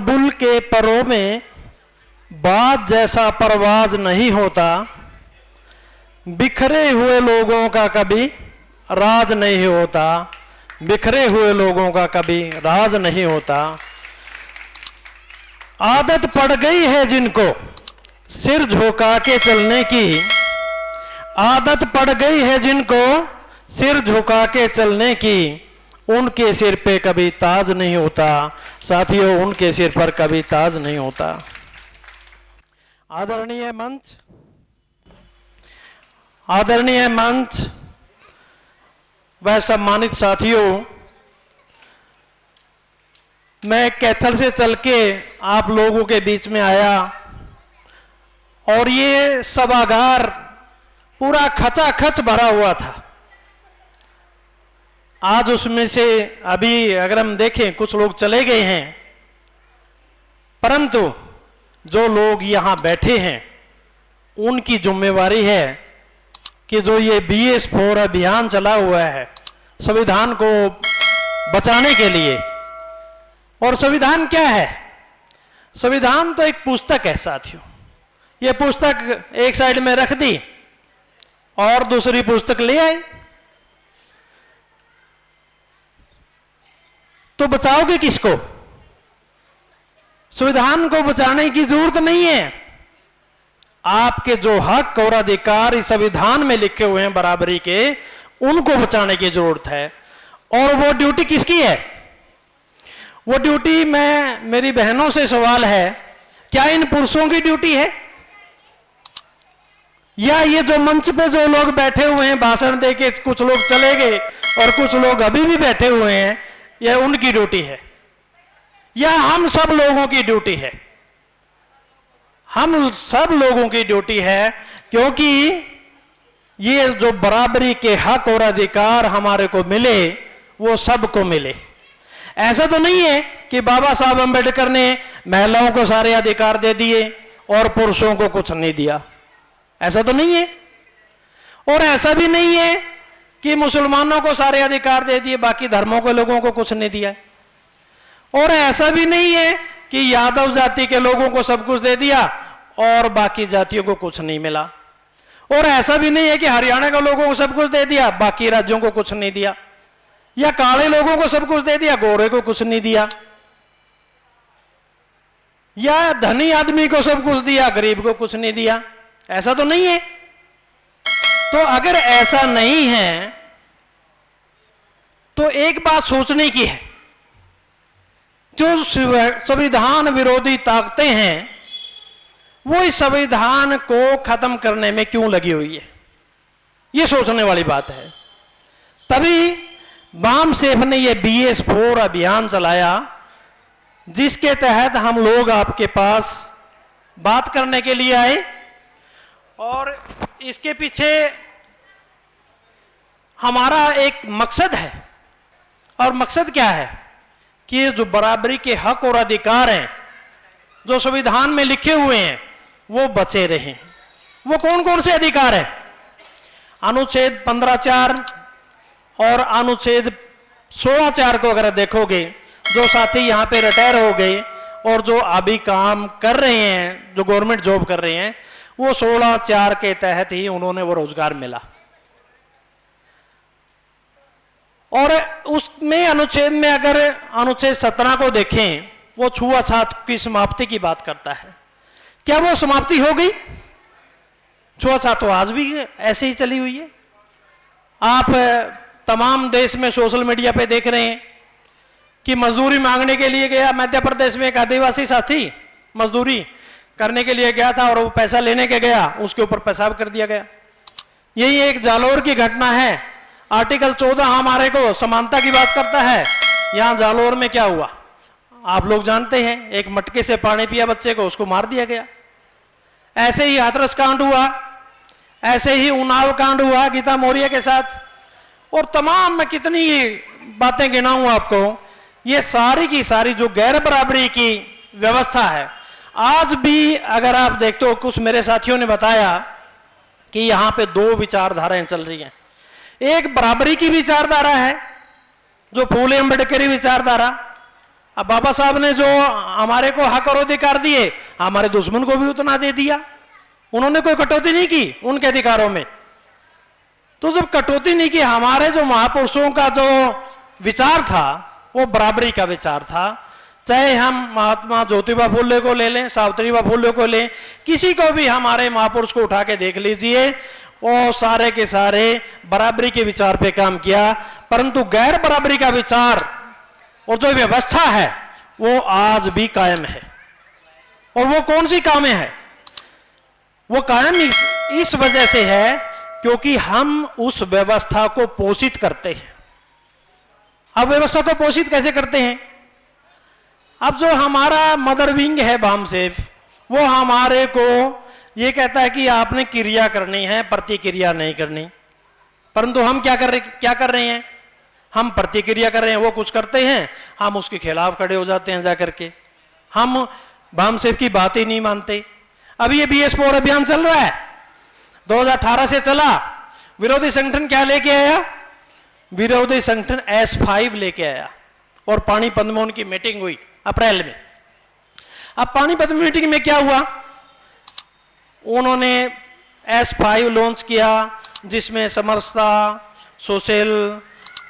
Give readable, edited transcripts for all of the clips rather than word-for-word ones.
बुलबुल के परों में बात जैसा परवाज नहीं होता, बिखरे हुए लोगों का कभी राज नहीं होता, बिखरे हुए लोगों का कभी राज नहीं होता। आदत पड़ गई है जिनको सिर झुका के चलने की, आदत पड़ गई है जिनको सिर झुका के चलने की, उनके सिर पे कभी ताज नहीं होता। साथियों, उनके सिर पर कभी ताज नहीं होता। आदरणीय मंच, आदरणीय मंच व सम्मानित साथियों, मैं कैथल से चल के आप लोगों के बीच में आया और ये सभागार पूरा खचाखच भरा हुआ था। आज उसमें से अभी अगर हम देखें कुछ लोग चले गए हैं, परंतु जो लोग यहां बैठे हैं उनकी जिम्मेवारी है कि जो ये BS4 अभियान चला हुआ है संविधान को बचाने के लिए। और संविधान क्या है? संविधान तो एक पुस्तक है साथियों। ये पुस्तक एक साइड में रख दी और दूसरी पुस्तक ले आए, तो बचाओगे किसको? संविधान को बचाने की जरूरत नहीं है। आपके जो हक और अधिकार इस संविधान में लिखे हुए हैं बराबरी के, उनको बचाने की जरूरत है। और वो ड्यूटी किसकी है? वो ड्यूटी, मेरी बहनों से सवाल है, क्या इन पुरुषों की ड्यूटी है या ये जो मंच पे जो लोग बैठे हुए हैं भाषण देके कुछ लोग चले गए और कुछ लोग अभी भी बैठे हुए हैं, यह उनकी ड्यूटी है या हम सब लोगों की ड्यूटी है? हम सब लोगों की ड्यूटी है, क्योंकि ये जो बराबरी के हक और अधिकार हमारे को मिले वो सबको मिले। ऐसा तो नहीं है कि बाबा साहब अंबेडकर ने महिलाओं को सारे अधिकार दे दिए और पुरुषों को कुछ नहीं दिया। ऐसा तो नहीं है। और ऐसा भी नहीं है कि मुसलमानों को सारे अधिकार दे दिए, बाकी धर्मों के लोगों को कुछ नहीं दिया। और ऐसा भी नहीं है कि यादव जाति के लोगों को सब कुछ दे दिया और बाकी जातियों को कुछ नहीं मिला। और ऐसा भी नहीं है कि हरियाणा के लोगों को सब कुछ दे दिया, बाकी राज्यों को कुछ नहीं दिया, या काले लोगों को सब कुछ दे दिया, गोरे को कुछ नहीं दिया, या धनी आदमी को सब कुछ दिया, गरीब को कुछ नहीं दिया। ऐसा तो नहीं है। तो अगर ऐसा नहीं है तो एक बात सोचने की है, जो संविधान विरोधी ताकतें हैं वो इस संविधान को खत्म करने में क्यों लगी हुई है? ये सोचने वाली बात है। तभी बाम सेफ ने ये BS4 अभियान चलाया, जिसके तहत हम लोग आपके पास बात करने के लिए आए। और इसके पीछे हमारा एक मकसद है। और मकसद क्या है कि जो बराबरी के हक और अधिकार हैं जो संविधान में लिखे हुए हैं वो बचे रहें। वो कौन कौन से अधिकार है? अनुच्छेद 15(4) और अनुच्छेद 16(4) को अगर देखोगे, जो साथी यहां पे रिटायर हो गए और जो अभी काम कर रहे हैं, जो गवर्नमेंट जॉब कर रहे हैं, वो 16(4) के तहत ही उन्होंने वो रोजगार मिला। और उसमें अनुच्छेद में अगर अनुच्छेद 17 को देखें, वो छुआछूत की समाप्ति की बात करता है। क्या वो समाप्ति हो गई? छुआछूत तो आज भी ऐसे ही चली हुई है। आप तमाम देश में सोशल मीडिया पे देख रहे हैं कि मजदूरी मांगने के लिए गया मध्य प्रदेश में एक आदिवासी साथी, मजदूरी करने के लिए गया था और वो पैसा लेने के गया, उसके ऊपर पेशाब कर दिया गया। यही एक जालोर की घटना है। आर्टिकल 14 हमारे को समानता की बात करता है। यहां जालोर में क्या हुआ आप लोग जानते हैं, एक मटके से पानी पिया बच्चे को, उसको मार दिया गया। ऐसे ही हाथरस कांड हुआ, ऐसे ही उन्नाव कांड हुआ गीता मौर्य के साथ, और तमाम मैं कितनी बातें गिनाऊं आपको। ये सारी की सारी जो गैर बराबरी की व्यवस्था है, आज भी अगर आप देखते हो, कुछ मेरे साथियों ने बताया कि यहां पे दो विचारधाराएं चल रही हैं। एक बराबरी की विचारधारा है जो फूले अम्बेडकरी विचारधारा, अब बाबा साहब ने जो हमारे को हक और अधिकार दिए, हमारे दुश्मन को भी उतना दे दिया। उन्होंने कोई कटौती नहीं की उनके अधिकारों में। तो जब कटौती नहीं की, हमारे जो महापुरुषों का जो विचार था वो बराबरी का विचार था। चाहे हम महात्मा ज्योतिबा फुले को ले लें, सावित्रीबा फुले को लें, किसी को भी हमारे महापुरुष को उठा के देख लीजिए, वो सारे के सारे बराबरी के विचार पे काम किया। परंतु गैर बराबरी का विचार और जो व्यवस्था है वो आज भी कायम है। और वो कौन सी कायम है? वो कायम इस वजह से है क्योंकि हम उस व्यवस्था को पोषित करते हैं। अब व्यवस्था को पोषित कैसे करते हैं? अब जो हमारा मदर विंग है बामसेफ, वो हमारे को ये कहता है कि आपने क्रिया करनी है, प्रतिक्रिया नहीं करनी। परंतु हम क्या कर रहे हैं? हम प्रतिक्रिया कर रहे हैं। वो कुछ करते हैं, हम उसके खिलाफ खड़े हो जाते हैं जाकर के। हम बामसेफ की बात ही नहीं मानते। अभी ये BS4 अभियान चल रहा है, 2018 से चला। विरोधी संगठन क्या लेके आया? विरोधी संगठन S5 लेके आया और पानीपत में उनकी मीटिंग हुई अप्रैल में। अब पानीपत मीटिंग में क्या हुआ? उन्होंने S5 लॉन्च किया, जिसमें समरसता, सोशल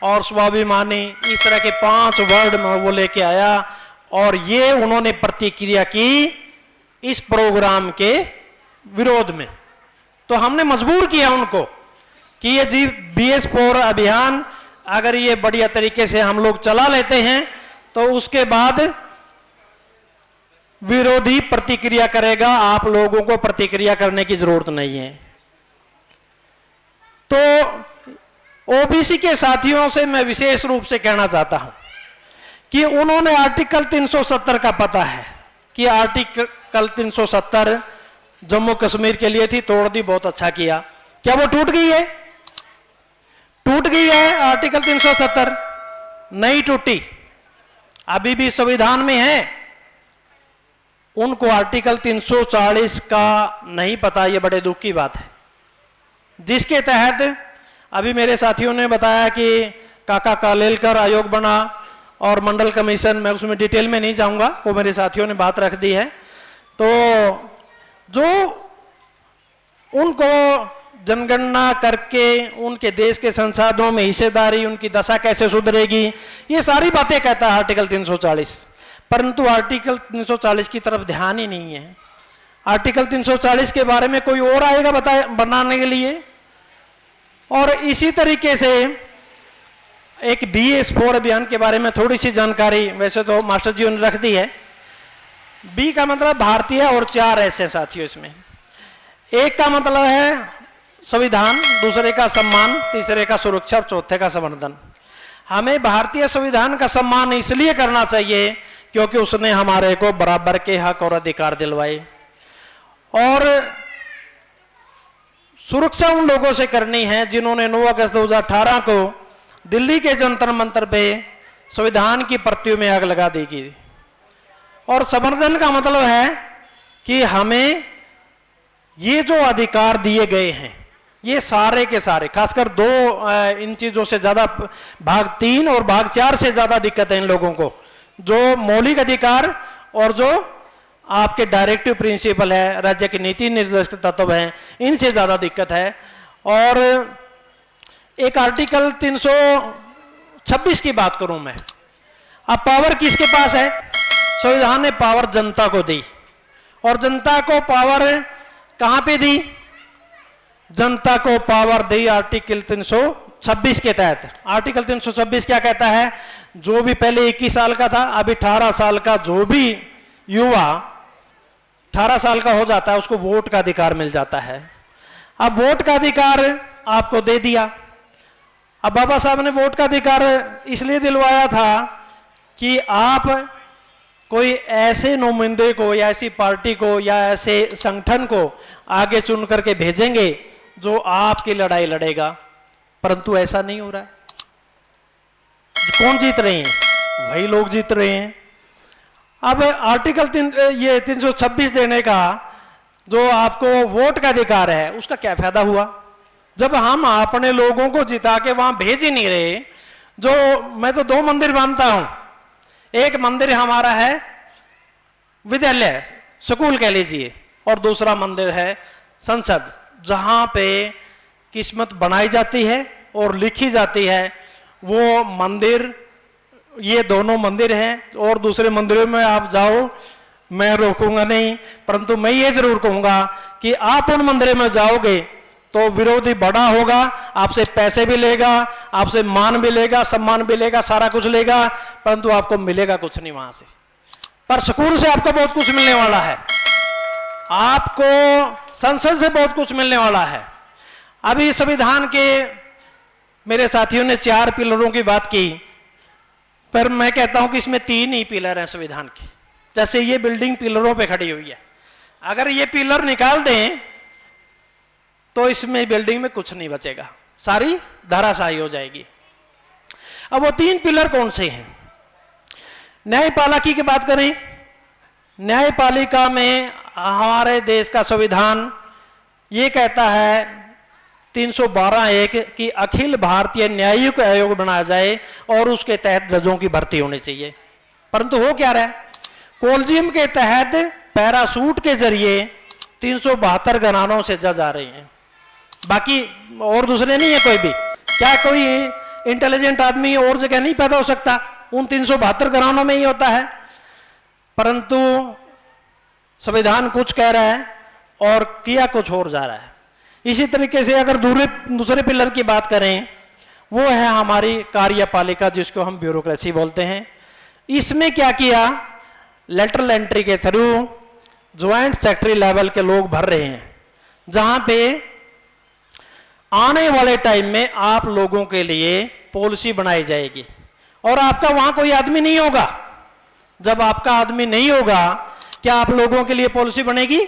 और स्वाभिमानी, इस तरह के 5 वर्ड वो लेके आया। और ये उन्होंने प्रतिक्रिया की इस प्रोग्राम के विरोध में। तो हमने मजबूर किया उनको कि ये BS4 अभियान अगर ये बढ़िया तरीके से हम लोग चला लेते हैं तो उसके बाद विरोधी प्रतिक्रिया करेगा, आप लोगों को प्रतिक्रिया करने की जरूरत नहीं है। तो OBC के साथियों से मैं विशेष रूप से कहना चाहता हूं कि उन्होंने आर्टिकल 370 का पता है कि आर्टिकल 370 जम्मू कश्मीर के लिए थी, तोड़ दी, बहुत अच्छा किया। क्या वो टूट गई है? टूट गई है आर्टिकल 370? नहीं टूटी, अभी भी संविधान में है। उनको आर्टिकल 340 का नहीं पता, ये बड़े दुख की बात है, जिसके तहत अभी मेरे साथियों ने बताया कि काका कालेलकर आयोग बना और मंडल कमीशन, मैं उसमें डिटेल में नहीं जाऊंगा, वो मेरे साथियों ने बात रख दी है। तो जो उनको जनगणना करके उनके देश के संसाधनों में हिस्सेदारी, उनकी दशा कैसे सुधरेगी, ये सारी बातें कहता है आर्टिकल 340। परंतु आर्टिकल 340 की तरफ ध्यान ही नहीं है। आर्टिकल 340 के बारे में कोई और आएगा बनाने के लिए। और इसी तरीके से एक BS4 अभियान के बारे में थोड़ी सी जानकारी वैसे तो मास्टर जी ने रख दी है। B का मतलब भारतीय और 4 ऐसे साथियों इसमें। एक का मतलब है संविधान, दूसरे का सम्मान, तीसरे का सुरक्षा और चौथे का समर्थन। हमें भारतीय संविधान का सम्मान इसलिए करना चाहिए क्योंकि उसने हमारे को बराबर के हक और अधिकार दिलवाए। और सुरक्षा उन लोगों से करनी है जिन्होंने 9 अगस्त 2018 को दिल्ली के जंतर मंतर पे संविधान की प्रतियों में आग लगा दी गई। और समर्थन का मतलब है कि हमें ये जो अधिकार दिए गए हैं, ये सारे के सारे, खासकर 2 इन चीजों से ज्यादा, भाग 3 और भाग 4 से ज्यादा दिक्कत है इन लोगों को। जो मौलिक अधिकार और जो आपके डायरेक्टिव प्रिंसिपल है, राज्य की नीति निर्देशक तत्व हैं, इनसे ज्यादा दिक्कत है। और एक आर्टिकल 326 की बात करूं मैं। अब पावर किसके पास है? संविधान ने पावर जनता को दी। और जनता को पावर कहां पे दी? जनता को पावर दी आर्टिकल 326 के तहत। आर्टिकल 326 क्या कहता है? जो भी पहले 21 साल का था, अभी 18 साल का जो भी युवा 18 साल का हो जाता है, उसको वोट का अधिकार मिल जाता है। अब वोट का अधिकार आपको दे दिया। अब बाबा साहब ने वोट का अधिकार इसलिए दिलवाया था कि आप कोई ऐसे नुमाइंदे को या ऐसी पार्टी को या ऐसे संगठन को आगे चुन करके भेजेंगे जो आपकी लड़ाई लड़ेगा। परंतु ऐसा नहीं हो रहा है। कौन जीत रहे हैं? वही लोग जीत रहे हैं। अब आर्टिकल 326 देने का जो आपको वोट का अधिकार है, उसका क्या फायदा हुआ जब हम अपने लोगों को जिता के वहां भेज ही नहीं रहे। जो मैं तो 2 मंदिर मानता हूं, एक मंदिर हमारा है विद्यालय, स्कूल कह लीजिए, और दूसरा मंदिर है संसद, जहां पे किस्मत बनाई जाती है और लिखी जाती है। वो मंदिर, ये दोनों मंदिर हैं, और दूसरे मंदिरों में आप जाओ, मैं रोकूंगा नहीं, परंतु मैं ये जरूर कहूंगा कि आप उन मंदिरों में जाओगे तो विरोधी बड़ा होगा, आपसे पैसे भी लेगा, आपसे मान भी लेगा, सम्मान भी लेगा, सारा कुछ लेगा, परंतु आपको मिलेगा कुछ नहीं वहां से। पर स्कूल से आपको बहुत कुछ मिलने वाला है, आपको संसद से बहुत कुछ मिलने वाला है। अभी संविधान के मेरे साथियों ने 4 पिलरों की बात की, पर मैं कहता हूं कि इसमें 3 ही पिलर हैं संविधान के। जैसे ये बिल्डिंग पिलरों पे खड़ी हुई है, अगर ये पिलर निकाल दें तो इसमें बिल्डिंग में कुछ नहीं बचेगा, सारी धराशायी हो जाएगी। अब वो 3 पिलर कौन से हैं? न्यायपालिका की बात करें, न्यायपालिका में हमारे देश का संविधान ये कहता है 312(1) कि अखिल भारतीय न्यायिक आयोग बनाया जाए और उसके तहत जजों की भर्ती होनी चाहिए। परंतु हो क्या रहा है, कोलिजियम के तहत पैरासूट के जरिए 372 घरानों से जज आ रहे हैं, बाकी और दूसरे नहीं है कोई भी। क्या कोई इंटेलिजेंट आदमी और जगह नहीं पैदा हो सकता? उन 372 घरानों में ही होता है। परंतु संविधान कुछ कह रहा है और किया कुछ और जा रहा है। इसी तरीके से अगर दूसरे पिलर की बात करें, वो है हमारी कार्यपालिका, जिसको हम ब्यूरोक्रेसी बोलते हैं। इसमें क्या किया, लेटरल एंट्री के थ्रू ज्वाइंट सेक्रेटरी लेवल के लोग भर रहे हैं, जहां पे आने वाले टाइम में आप लोगों के लिए पॉलिसी बनाई जाएगी और आपका वहां कोई आदमी नहीं होगा। जब आपका आदमी नहीं होगा, क्या आप लोगों के लिए पॉलिसी बनेगी?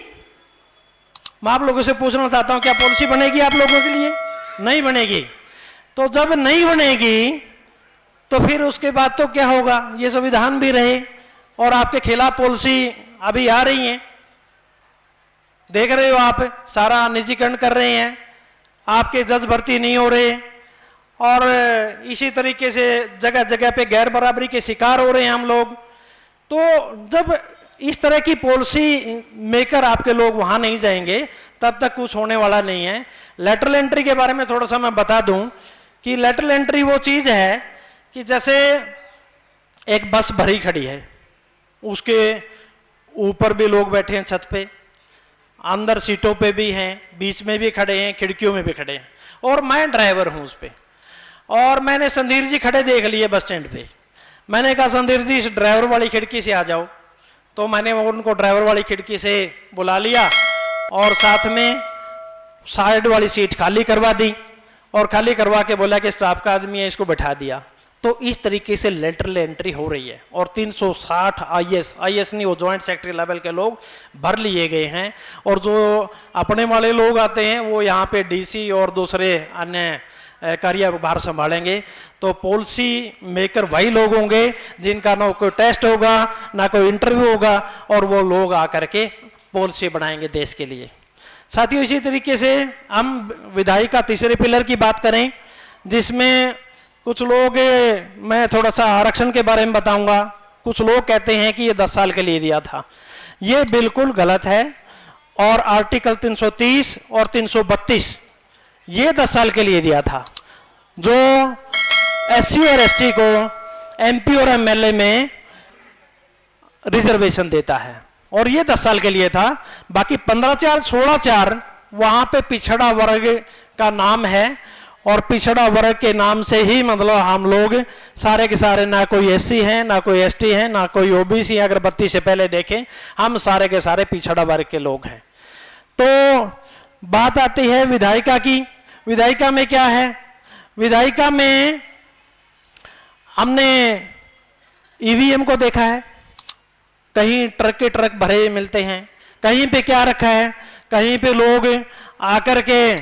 मैं आप लोगों से पूछना चाहता हूं, क्या पॉलिसी बनेगी आप लोगों के लिए? नहीं बनेगी। तो जब नहीं बनेगी तो फिर उसके बाद तो क्या होगा, ये संविधान भी रहे और आपके खिलाफ पॉलिसी अभी आ रही है, देख रहे हो आप, सारा निजीकरण कर रहे हैं, आपके जज भर्ती नहीं हो रहे, और इसी तरीके से जगह जगह पे गैर बराबरी के शिकार हो रहे हैं हम लोग। तो जब इस तरह की पॉलिसी मेकर आपके लोग वहां नहीं जाएंगे, तब तक कुछ होने वाला नहीं है। लेटरल एंट्री के बारे में थोड़ा सा मैं बता दूं कि लेटरल एंट्री वो चीज है कि जैसे एक बस भरी खड़ी है, उसके ऊपर भी लोग बैठे हैं छत पे, अंदर सीटों पे भी हैं, बीच में भी खड़े हैं, खिड़कियों में भी खड़े हैं, और मैं ड्राइवर हूं उस पे। और मैंने संधीर जी खड़े देख लिए बस स्टैंड पे। मैंने कहा संधीर जी इस ड्राइवर वाली खिड़की से आ जाओ, तो मैंने उनको ड्राइवर वाली खिड़की से बुला लिया और साथ में साइड वाली सीट खाली करवा दी और खाली करवा के बोला कि स्टाफ का आदमी है, इसको बैठा दिया। तो इस तरीके से लेटरल एंट्री हो रही है और 360 आईएएस नहीं, वो ज्वाइंट सेक्रेटरी लेवल के लोग भर लिए गए हैं। और जो अपने वाले लोग आते हैं वो यहाँ पे डीसी और दूसरे अन्य कार्यभार संभालेंगे। तो पॉलिसी मेकर वही लोग होंगे जिनका ना कोई टेस्ट होगा, ना कोई इंटरव्यू होगा, और वो लोग आकर के पॉलिसी बनाएंगे देश के लिए। साथियों, इसी तरीके से हम विधायिका तीसरे पिलर की बात करें, जिसमें कुछ लोग, मैं थोड़ा सा आरक्षण के बारे में बताऊंगा। कुछ लोग कहते हैं कि ये 10 साल के लिए दिया था, ये बिल्कुल गलत है। और आर्टिकल 330 और 332 ये 10 साल के लिए दिया था, जो एससी और एसटी को एमपी और एमएलए में रिजर्वेशन देता है, और ये 10 साल के लिए था। बाकी 15(4), 16(4) वहां पे पिछड़ा वर्ग का नाम है, और पिछड़ा वर्ग के नाम से ही मतलब हम लोग सारे के सारे, ना कोई एससी हैं, ना कोई एसटी हैं, ना कोई ओबीसी। अगर 32 से पहले देखें, हम सारे के सारे पिछड़ा वर्ग के लोग हैं। तो बात आती है विधायिका की। विधायिका में क्या है? विधायिका में हमने ईवीएम को देखा है, कहीं ट्रक के ट्रक भरे मिलते हैं, कहीं पे क्या रखा है, कहीं पे लोग आकर के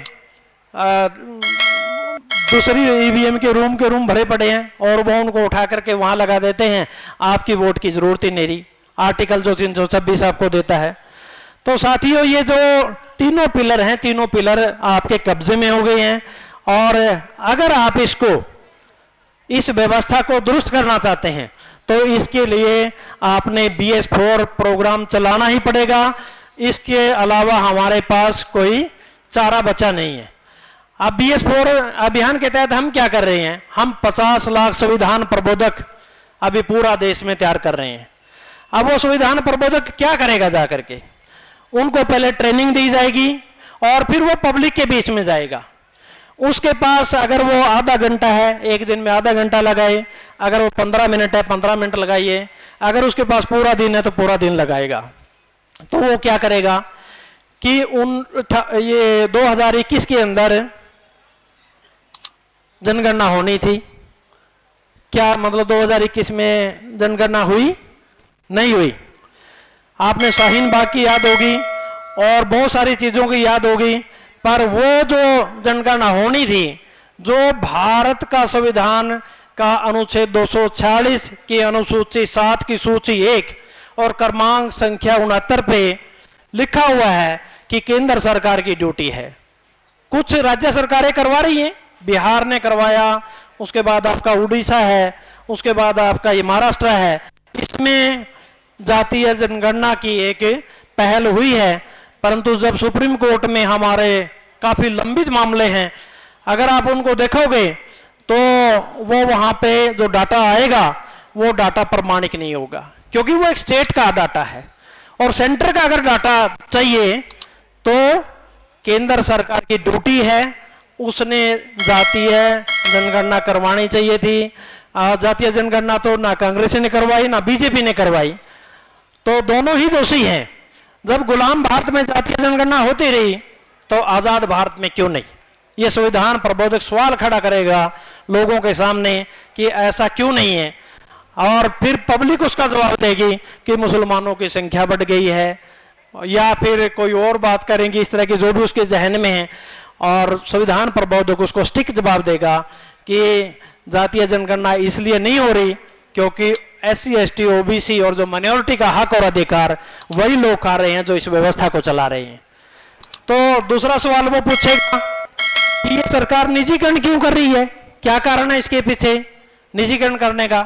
दूसरी ईवीएम के रूम भरे पड़े हैं और वो उनको उठा करके वहां लगा देते हैं। आपकी वोट की जरूरत ही नहीं रही, आर्टिकल जो 326 आपको देता है। तो साथियों, ये जो तीनों पिलर हैं, तीनों पिलर आपके कब्जे में हो गए हैं, और अगर आप इस व्यवस्था को दुरुस्त करना चाहते हैं, तो इसके लिए आपने BS4 प्रोग्राम चलाना ही पड़ेगा। इसके अलावा हमारे पास कोई चारा बचा नहीं है। अब BS4 अभियान के तहत हम क्या कर रहे हैं? हम 50 लाख संविधान प्रबोधक अभी पूरा देश में तैयार कर रहे हैं। अब वो संविधान प्रबोधक क्या करेगा जाकर के? उनको पहले ट्रेनिंग दी जाएगी और फिर वो पब्लिक के बीच में जाएगा। उसके पास अगर वो आधा घंटा है, एक दिन में आधा घंटा लगाए, अगर वो 15 मिनट है 15 मिनट लगाइए, अगर उसके पास पूरा दिन है तो पूरा दिन लगाएगा। तो वो क्या करेगा कि ये 2021 के अंदर जनगणना होनी थी। क्या मतलब 2021 में जनगणना हुई? नहीं हुई। आपने शाहीन बाग की याद होगी और बहुत सारी चीजों की याद होगी, पर वो जो जनगणना होनी थी, जो भारत का संविधान का अनुच्छेद 246 की अनुसूची 7 की सूची 1 और क्रमांक संख्या 69 पे लिखा हुआ है कि केंद्र सरकार की ड्यूटी है। कुछ राज्य सरकारें करवा रही हैं, बिहार ने करवाया, उसके बाद आपका उड़ीसा है, उसके बाद आपका ये महाराष्ट्र है। इसमें जातीय जनगणना की एक पहल हुई है, परंतु जब सुप्रीम कोर्ट में हमारे काफी लंबित मामले हैं, अगर आप उनको देखोगे तो वो वहां पे जो डाटा आएगा वो डाटा प्रमाणिक नहीं होगा, क्योंकि वो एक स्टेट का डाटा है। और सेंटर का अगर डाटा चाहिए तो केंद्र सरकार की ड्यूटी है, उसने जातीय जनगणना करवानी चाहिए थी। जातीय जनगणना तो ना कांग्रेस ने करवाई ना बीजेपी ने करवाई, तो दोनों ही दोषी हैं। जब गुलाम भारत में जातीय जनगणना होती रही तो आजाद भारत में क्यों नहीं? यह संविधान प्रबोधक सवाल खड़ा करेगा लोगों के सामने कि ऐसा क्यों नहीं है, और फिर पब्लिक उसका जवाब देगी कि मुसलमानों की संख्या बढ़ गई है, या फिर कोई और बात करेंगे इस तरह की जो भी उसके जहन में है, और संविधान प्रबोधक उसको स्टिक जवाब देगा कि जातीय जनगणना इसलिए नहीं हो रही क्योंकि SC ST OBC और जो माइनॉरिटी का हक और अधिकार वही लोग खा रहे हैं जो इस व्यवस्था को चला रहे हैं। तो दूसरा सवाल वो पूछेगा कि ये सरकार निजीकरण क्यों कर रही है, क्या कारण है इसके पीछे निजीकरण करने का?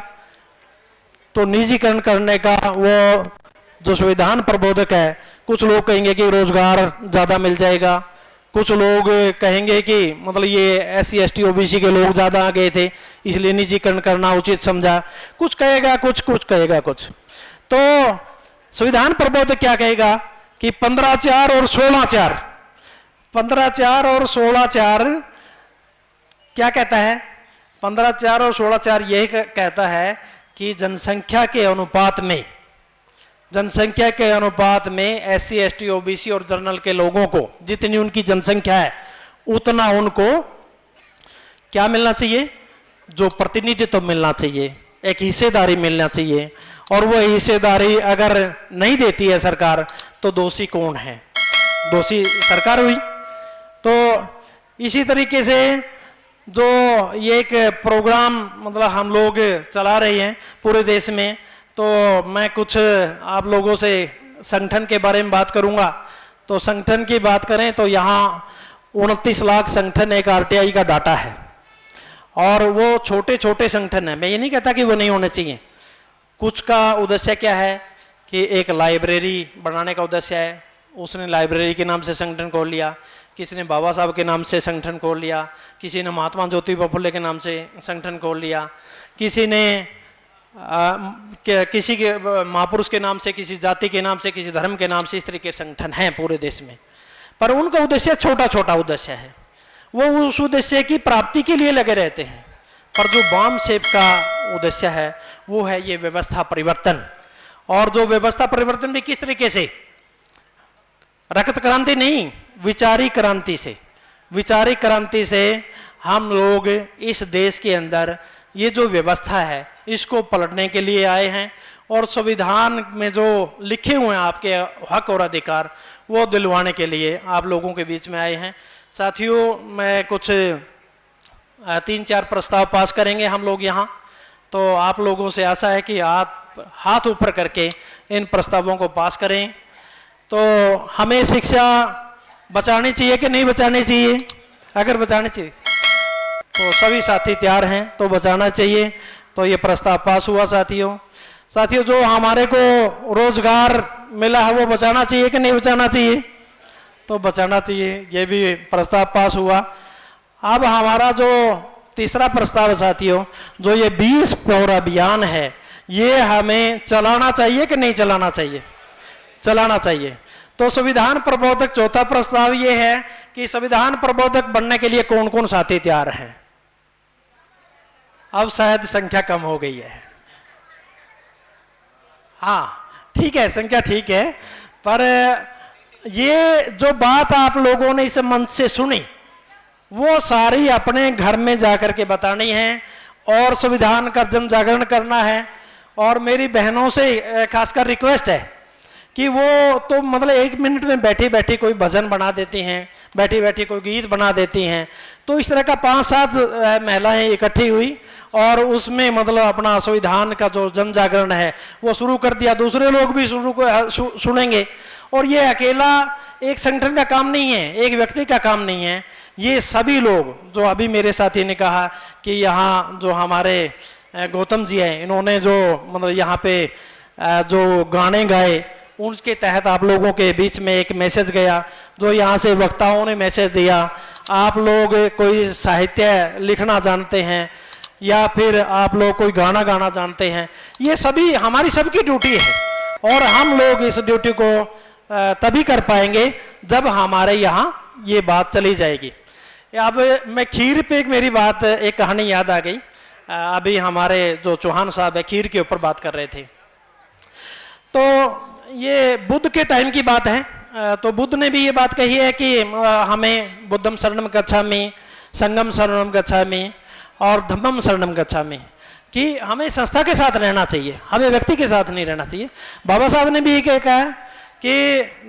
तो निजीकरण करने का वो जो संविधान प्रबोधक है, कुछ लोग कहेंगे कि रोजगार ज्यादा मिल जाएगा, कुछ लोग कहेंगे कि मतलब ये SC ST OBC के लोग ज्यादा आ गए थे इसलिए निजीकरण करना उचित समझा, कुछ कहेगा कुछ कहेगा कुछ। तो संविधान प्रबोधक क्या कहेगा कि 15(4) और 16(4), 15(4) और 16(4) क्या कहता है? 15(4) और 16(4) यह कहता है कि जनसंख्या के अनुपात में SC ST OBC और जनरल के लोगों को जितनी उनकी जनसंख्या है उतना उनको क्या मिलना चाहिए? जो प्रतिनिधित्व मिलना चाहिए, एक हिस्सेदारी मिलना चाहिए। और वो हिस्सेदारी अगर नहीं देती है सरकार तो दोषी कौन है? दोषी सरकार हुई। तो इसी तरीके से जो ये एक प्रोग्राम मतलब हम लोग चला रहे हैं पूरे देश में, तो मैं कुछ आप लोगों से संगठन के बारे में बात करूंगा। तो संगठन की बात करें तो यहाँ 29 लाख संगठन एक RTI का डाटा है, और वो छोटे छोटे संगठन है। मैं ये नहीं कहता कि वो नहीं होने चाहिए। कुछ का उद्देश्य क्या है कि एक लाइब्रेरी बनाने का उद्देश्य है, उसने लाइब्रेरी के नाम से संगठन खोल लिया, किसी ने बाबा साहब के नाम से संगठन खोल लिया, किसी ने महात्मा ज्योतिबा फुले के नाम से संगठन खोल लिया, किसी ने किसी के महापुरुष के नाम से, किसी जाति के नाम से, किसी धर्म के नाम से। इस तरीके के संगठन हैं पूरे देश में, पर उनका उद्देश्य छोटा छोटा उद्देश्य है, वो उस उद्देश्य की प्राप्ति के लिए लगे रहते हैं। पर जो वाम सेप का उद्देश्य है वो है ये व्यवस्था परिवर्तन। और जो व्यवस्था परिवर्तन भी किस तरीके से? रक्त क्रांति नहीं, विचारिक क्रांति से। विचारिक क्रांति से हम लोग इस देश के अंदर ये जो व्यवस्था है इसको पलटने के लिए आए हैं, और संविधान में जो लिखे हुए हैं आपके हक और अधिकार वो दिलवाने के लिए आप लोगों के बीच में आए हैं। साथियों, मैं कुछ 3-4 प्रस्ताव पास करेंगे हम लोग यहाँ, तो आप लोगों से आशा है कि आप हाथ ऊपर करके इन प्रस्तावों को पास करें। तो हमें शिक्षा बचानी चाहिए कि नहीं बचानी चाहिए? अगर बचानी चाहिए तो सभी साथी तैयार हैं तो बचाना चाहिए। तो ये प्रस्ताव पास हुआ साथियों। साथियों, जो हमारे को रोजगार मिला है वो बचाना चाहिए कि नहीं बचाना चाहिए? तो बचाना चाहिए, ये भी प्रस्ताव पास हुआ। अब हमारा जो तीसरा प्रस्ताव है साथियों, जो ये 20 पौर अभियान है, ये हमें चलाना चाहिए कि नहीं चलाना चाहिए? चलाना चाहिए। तो संविधान प्रबोधक चौथा प्रस्ताव ये है कि संविधान प्रबोधक बनने के लिए कौन कौन साथी तैयार हैं? अब शायद संख्या कम हो गई है। हाँ ठीक है, संख्या ठीक है, पर ये जो बात आप लोगों ने इस मंच से सुनी वो सारी अपने घर में जाकर के बतानी है और संविधान का जन जागरण करना है। और मेरी बहनों से खासकर रिक्वेस्ट है कि वो तो मतलब 1 मिनट में बैठी बैठी कोई भजन बना देती हैं, बैठी बैठी कोई गीत बना देती हैं। तो इस तरह का 5-7 महिलाएं इकट्ठी हुई और उसमें मतलब अपना संविधान का जो जन जागरण है वो शुरू कर दिया। दूसरे लोग भी सुनेंगे। और ये अकेला एक संगठन का काम नहीं है, एक व्यक्ति का काम नहीं है, ये सभी लोग, जो अभी मेरे साथी ने कहा कि यहाँ जो हमारे गौतम जी हैं, इन्होंने जो मतलब यहाँ पे जो गाने गाए, उसके तहत आप लोगों के बीच में एक मैसेज गया, जो यहाँ से वक्ताओं ने मैसेज दिया। आप लोग कोई साहित्य लिखना जानते हैं या फिर आप लोग कोई गाना गाना जानते हैं, ये सभी हमारी सबकी ड्यूटी है और हम लोग इस ड्यूटी को तभी कर पाएंगे जब हमारे यहाँ ये बात चली जाएगी। अब मैं खीर पे मेरी बात, एक कहानी याद आ गई। अभी हमारे जो चौहान साहब है खीर के ऊपर बात कर रहे थे, तो ये बुद्ध के टाइम की बात है। तो बुद्ध ने भी ये बात कही है कि हमें बुद्धम शरणम गच्छामि, संगम शरणम गच्छामि और धम्मम शरणम गच्छामि, कि हमें संस्था के साथ रहना चाहिए, हमें व्यक्ति के साथ नहीं रहना चाहिए। बाबा साहब ने भी ये कहा है कि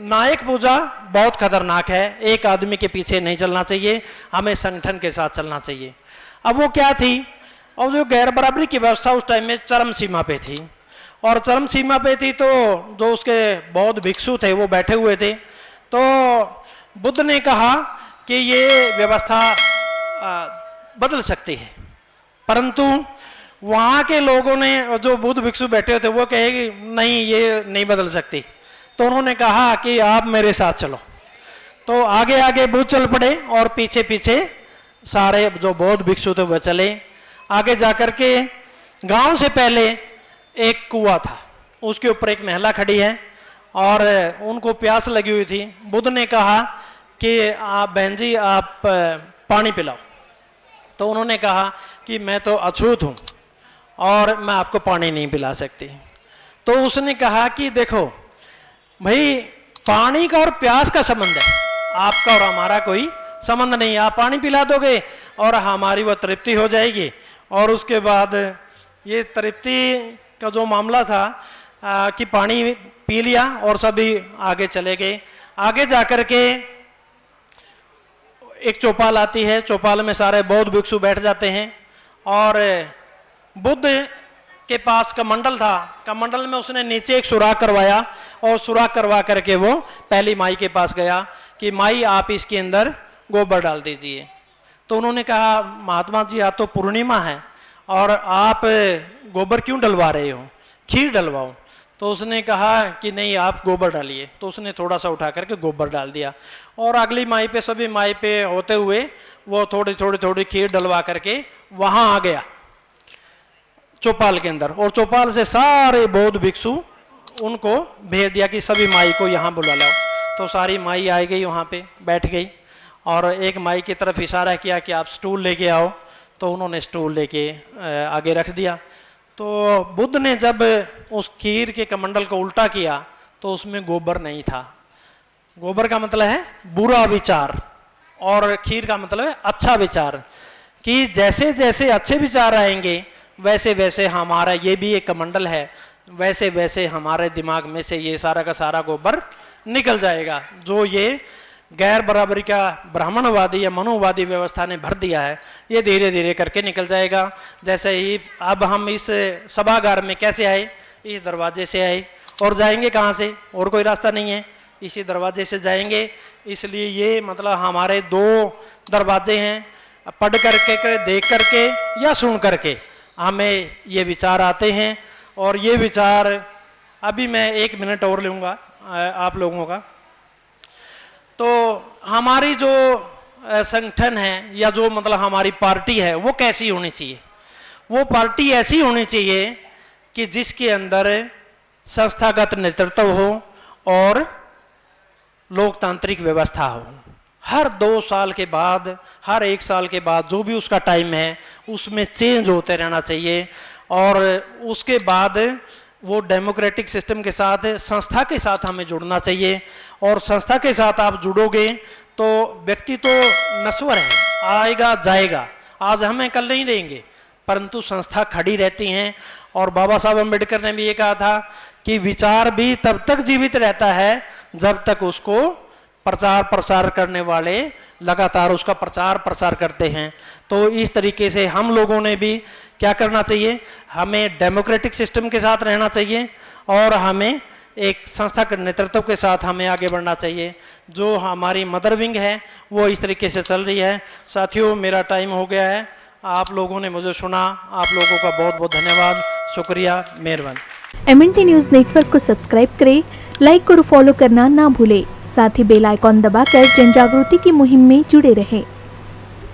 नायक पूजा बहुत खतरनाक है, एक आदमी के पीछे नहीं चलना चाहिए, हमें संगठन के साथ चलना चाहिए। अब वो क्या थी, और जो गैर बराबरी की व्यवस्था उस टाइम में चरम सीमा पे थी, और चरम सीमा पे थी, तो जो उसके बौद्ध भिक्षु थे वो बैठे हुए थे। तो बुद्ध ने कहा कि ये व्यवस्था बदल सकती है, परंतु वहाँ के लोगों ने, जो बुद्ध भिक्षु बैठे हुए थे, वो कहे कि नहीं, ये नहीं बदल सकती। तो उन्होंने कहा कि आप मेरे साथ चलो। तो आगे आगे बुद्ध चल पड़े और पीछे पीछे सारे जो बौद्ध भिक्षु थे वो चले। आगे जाकर के गांव से पहले एक कुआं था, उसके ऊपर एक महिला खड़ी है और उनको प्यास लगी हुई थी। बुद्ध ने कहा कि आप बहन जी, आप पानी पिलाओ। तो उन्होंने कहा कि मैं तो अछूत हूँ और मैं आपको पानी नहीं पिला सकती। तो उसने कहा कि देखो भाई, पानी का और प्यास का संबंध है, आपका और हमारा कोई संबंध नहीं। आप पानी पिला दोगे और हमारी वो तृप्ति हो जाएगी, और उसके बाद ये तृप्ति का जो मामला था कि पानी पी लिया और सभी आगे चले गए। आगे जाकर के एक चौपाल आती है, चौपाल में सारे बौद्ध भिक्षु बैठ जाते हैं और बुद्ध के पास कमंडल था, कमंडल में उसने नीचे एक सुराख करवाया और सुराख करवा करके वो पहली माई के पास गया कि माई आप इसके अंदर गोबर डाल दीजिए। तो उन्होंने कहा महात्मा जी, आज तो पूर्णिमा है और आप गोबर क्यों डलवा रहे हो, खीर डलवाओ। तो उसने कहा कि नहीं, आप गोबर डालिए। तो उसने थोड़ा सा उठा करके गोबर डाल दिया और अगली माई पे, सभी माई पे होते हुए वो थोड़ी थोड़ी थोड़ी खीर डलवा करके वहां आ गया चौपाल के अंदर, और चौपाल से सारे बौद्ध भिक्षु उनको भेज दिया कि सभी माई को यहाँ बुला लाओ। तो सारी माई आ गई, वहाँ पे बैठ गई और एक माई की तरफ इशारा किया कि आप स्टूल लेके आओ। तो उन्होंने स्टूल लेके आगे रख दिया। तो बुद्ध ने जब उस खीर के कमंडल को उल्टा किया तो उसमें गोबर नहीं था। गोबर का मतलब है बुरा विचार और खीर का मतलब है अच्छा विचार, कि जैसे जैसे अच्छे विचार आएंगे वैसे वैसे हमारा ये भी एक कमंडल है, वैसे वैसे हमारे दिमाग में से ये सारा का सारा गोबर निकल जाएगा। जो ये गैर बराबरी का ब्राह्मणवादी या मनुवादी व्यवस्था ने भर दिया है, ये धीरे धीरे करके निकल जाएगा। जैसे ही अब हम इस सभागार में कैसे आए, इस दरवाजे से आए, और जाएंगे कहाँ से, और कोई रास्ता नहीं है, इसी दरवाजे से जाएंगे। इसलिए ये मतलब हमारे 2 दरवाजे हैं, पढ़ करके, देख करके या सुन करके। हमें ये विचार आते हैं। और ये विचार अभी मैं 1 मिनट और लूँगा आप लोगों का। तो हमारी जो संगठन है या जो मतलब हमारी पार्टी है वो कैसी होनी चाहिए? वो पार्टी ऐसी होनी चाहिए कि जिसके अंदर संस्थागत नेतृत्व हो और लोकतांत्रिक व्यवस्था हो। हर 2 साल के बाद, हर 1 साल के बाद जो भी उसका टाइम है उसमें चेंज होते रहना चाहिए। और उसके बाद वो डेमोक्रेटिक सिस्टम के साथ, संस्था के साथ हमें जुड़ना चाहिए। और संस्था के साथ आप जुड़ोगे तो व्यक्ति तो नश्वर है, आएगा जाएगा, आज हमें कल नहीं रहेंगे, परंतु संस्था खड़ी रहती हैं। और बाबा साहब अम्बेडकर ने भी ये कहा था कि विचार भी तब तक जीवित रहता है जब तक उसको प्रचार प्रसार करने वाले लगातार उसका प्रचार प्रसार करते हैं। तो इस तरीके से हम लोगों ने भी क्या करना चाहिए, हमें डेमोक्रेटिक सिस्टम के साथ रहना चाहिए और हमें एक संस्था के नेतृत्व के साथ हमें आगे बढ़ना चाहिए। जो हमारी मदर विंग है वो इस तरीके से चल रही है। साथियों, मेरा टाइम हो गया है, आप लोगों ने मुझे सुना, आप लोगों का बहुत बहुत धन्यवाद, शुक्रिया, मेहरबानी। MNT न्यूज़ नेटवर्क को सब्सक्राइब करें, लाइक और फॉलो करना ना भूलें। साथ ही बेल आइकॉन दबाकर जन जागृति की मुहिम में जुड़े रहें।